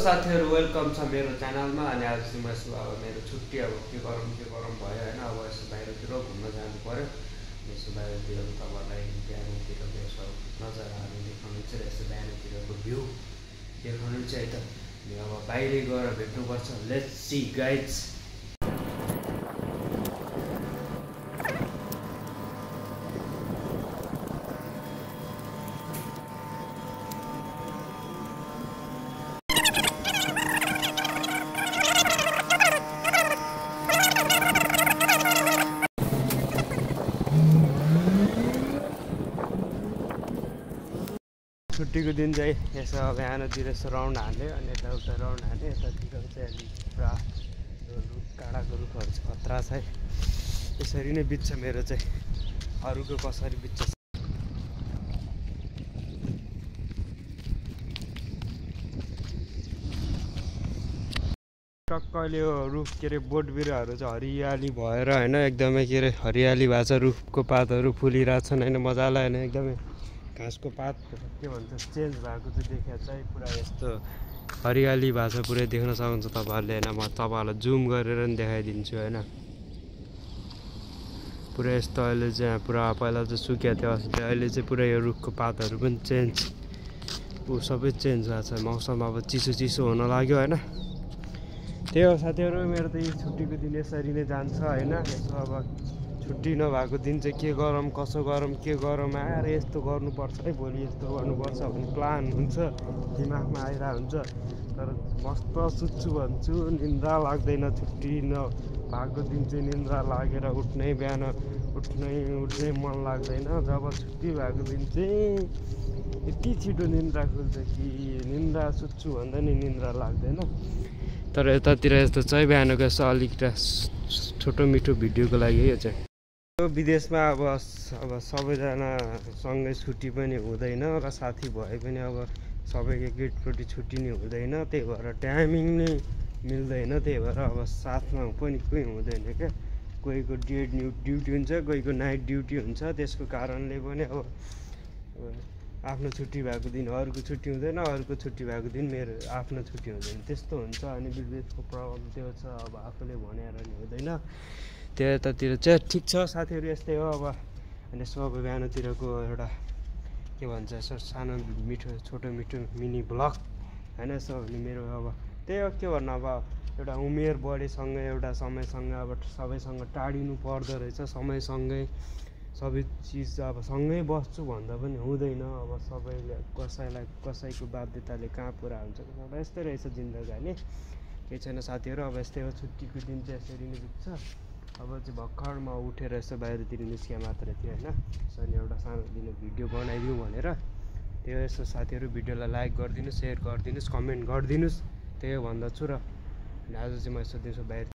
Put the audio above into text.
साथीहरु वेलकम छ मेरो च्यानलमा। अनि आज चाहिँ म यसो अब मेरो छुट्टी अब के गरौँ भयो हैन। अब यसो बाहिरतिर घुम्न जानु पर्यो। यसो बाहिरतिरको तपाईलाई बिहानतिरको यसो नजाराहरु देखाउनु चाहिँ यसो बिहानतिरको भ्यू देखाउनु चाहिँ है त। अनि अब बाहिर गएर भेट्नुपर्छ। Let's see guys. छुट्टीको दिन चाहिँ यसो बिहानतिर यसो राउन्ड हान्यो अनि यताउता राउन्ड हान्यो। यतातिर चाहिँ अलिक पुरा रुख काँडाको रुखहरू चाहिँ खतरा छ है। यसरी नै बित्छ मेरो चाहिँ। अरूको कसरी बित्छ टक्कले यो रुख के अरे बोट बिरुवाहरू चाहिँ हरियाली भएर होइन एकदमै के अरे हरियाली भएको छ। रुखको पातहरू फुलिरहेको छन् होइन मजालाई होइन एकदमै घाँसको पात के भन्छ चेन्ज भएको चाहिँ देखाएको छ है। पुरा यस्तो हरियाली भएको छ पुरै देख्न सक्नुहुन्छ तपाईँहरूले होइन। म तपाईँहरूलाई जुम गरेर नि देखाइदिन्छु होइन। पुरा यस्तो अहिले चाहिँ पुरा पहिला चाहिँ सुकिया थियो अहिले चाहिँ पुरा यो रुखको पातहरू पनि चेन्ज सबै चेन्ज भएको छ। मौसम अब चिसो चिसो हुन लाग्यो होइन। त्यही हो साथीहरू मेरो त यो छुट्टीको दिन यसरी नै जान्छ होइन। यसो अब छुट्टी नभएको दिन चाहिँ के गरौँ कसो गरौँ के गरौँ आएर यस्तो गर्नुपर्छ है भोलि यस्तो गर्नुपर्छ भन्ने प्लान हुन्छ दिमागमा आइरहेको हुन्छ। तर मस्त सुत्छु भन्छु निन्द्रा लाग्दैन। छुट्टी नभएको दिन चाहिँ निन्द्रा लागेर बिहान उठ्नै मन लाग्दैन। जब छुट्टी भएको दिन चाहिँ यति छिटो निन्द्रा खुल्छ कि निन्द्रा सुत्छु भन्दा नि निन्द्रा लाग्दैन। तर यतातिर यस्तो चाहिँ बिहानको यसो अलिक छोटो मिठो भिडियोको लागि यो चाहिँ विदेशमा अब सबैजना सँगै छुट्टी पनि हुँदैन र साथी भए पनि अब सबैको एकैचोटि छुट्टी नै हुँदैन। त्यही भएर टाइमिङ नै मिल्दैन। त्यही भएर अब साथमा पनि कोही हुँदैन क्या। कोहीको डे ड्युटी हुन्छ कोहीको नाइट ड्युटी हुन्छ। त्यसको कारणले पनि अब आफ्नो छुट्टी भएको दिन अरूको छुट्टी हुँदैन अरूको छुट्टी भएको दिन मेरो आफ्नो छुट्टी हुँदैन त्यस्तो हुन्छ। अनि विदेशको प्रब्लम त्यो छ अब आफूले भनेर नि हुँदैन। त्यतातिर चाहिँ ठिक छ साथीहरू यस्तै हो अब। अनि यसो अब बिहानतिरको एउटा के भन्छ यसो सानो मिठो छोटो मिठो मिनी ब्लग होइन। यसो भने मेरो अब त्यही हो के भन्नु अब एउटा उमेर बढेसँगै एउटा समयसँग अब सबैसँग टाढिनु पर्दो रहेछ। समयसँगै सबै चिज अब सँगै बस्छु भन्दा पनि हुँदैन। अब सबैले कसैको बाध्यताले कहाँ पुरा हुन्छ अब यस्तै रहेछ जिन्दगानी। केही छैन साथीहरू अब यस्तै हो। छुट्टीको दिन चाहिँ यसरी नै बित्छ। अब चाहिँ भर्खर म उठेर यसो बाहिरतिर निस्किया मात्र थियो होइन। यसो नि एउटा सानोतिनो भिडियो बनाइदिउँ भनेर त्यो यसो साथीहरू भिडियोलाई लाइक गरिदिनुहोस् सेयर गरिदिनुहोस् कमेन्ट गरिदिनुहोस् त्यही भन्दछु र। अनि आज चाहिँ म यसो दिउँसो बाहिर